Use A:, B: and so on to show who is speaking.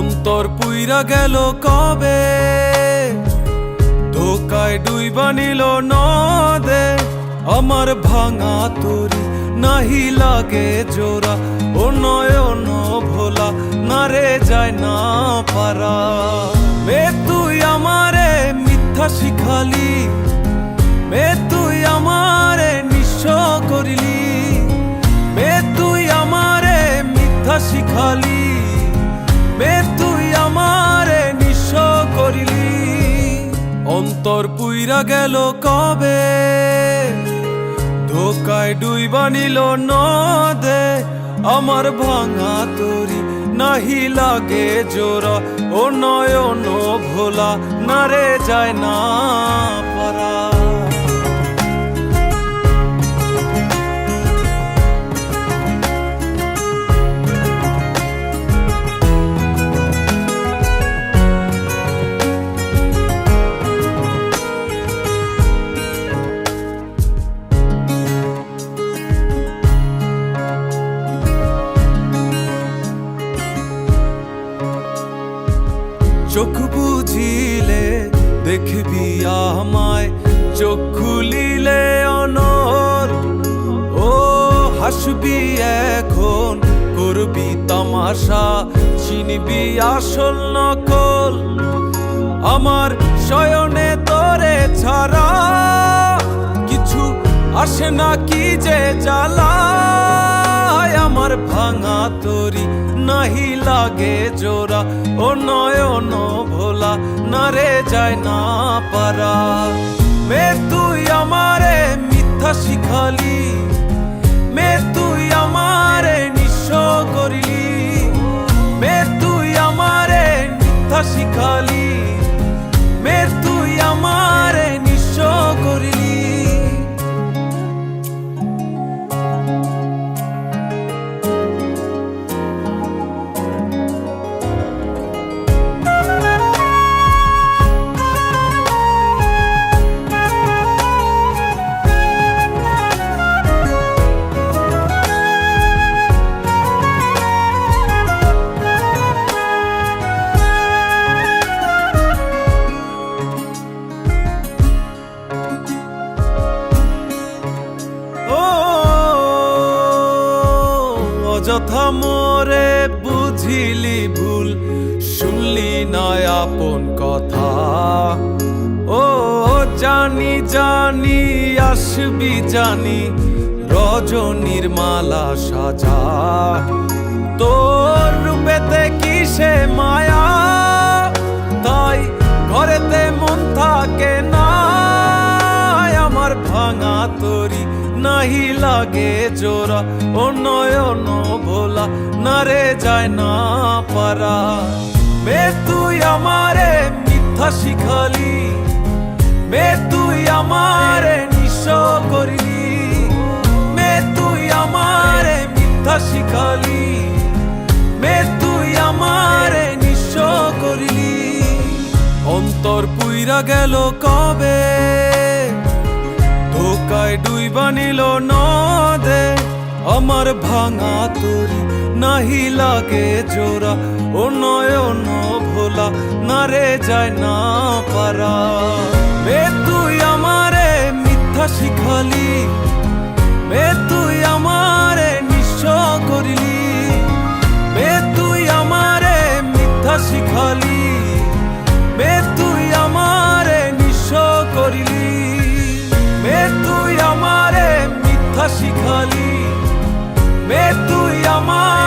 A: অন্তর পুইরা গেল কবে, ধোকায় ডুইবা নিল নদে। আমার ভাঙা তরি নাহি লাগে জোড়া, ও নয়ন ভোলা না রে যায় না পারা। মে তুই আমারে মিথ্যা শিখালি, মে তুই আমারে নিঃস্ব করিলি, মে তুই আমারে মিথ্যা শিখালি, মে তুই আমারে নিঃস্ব করিলি। অন্তর পুইরা গেল কবে, ধোকায় ডুইবা নিল নদে। আমার ভাঙা তরি নাহি লাগে জোড়া, ও নয়ন ভোলা না রে যায় না পারা। চোখ বুঝিলে দেখবি আমায়, চোখ খুলিলে অনর। ও হাসবি এখন করবি তামাশা, চিনবি আসল নকল। আমার শয়নে তোরে ছাড়া কিছু আসে না কি যে জ্বালা। আমার ভাঙা তরি নাহি লাগে জোড়া, ও নয়ন ভোলা না রে যায় না পারা। মে তুই আমারে মিথ্যা শিখালি, মে তুই আমারে নিঃস্ব করিলি, মে তুই আমারে মিথ্যা শিখালি, মে তুই আমারে নিঃস্ব করিলি। অযথা মোরে বুঝিলি ভুল, শুনলি না আপন কথা। ও জানি জানি আসবি জানি, রজনীর মালা সাজা। তোর রূপেতে কিসে মায়া, তাই ঘরেতে মন থাকে না। আমার ভাঙা তরি নাহি লাগে জোড়া, ও নয়ন ভোলা না রে যায় না পারা। মে তুই আমারে মিথ্যা শিখালি, মে তুই আমারে নিঃস্ব করিলি, মে তুই আমারে মিথ্যা শিখালি, মে তুই আমারে নিঃস্ব করিলি। অন্তর পুইরা গেল কবে, ধোকায় ডুইবা নিল নদে। আমার ভাঙা তরি নাহি লাগে জোড়া, ও নয়ন ভোলা না রে যায় না পারা। মে তুই আমারে মিথ্যা শিখালি, মে তুই আমারে নিঃস্ব করিলি, মে তুই আমারে মিথ্যা শিখালি, মে তুই আমারে নিঃস্ব করিলি, মে তুই আমারে মিথ্যা শিখালি, মে তুই আমার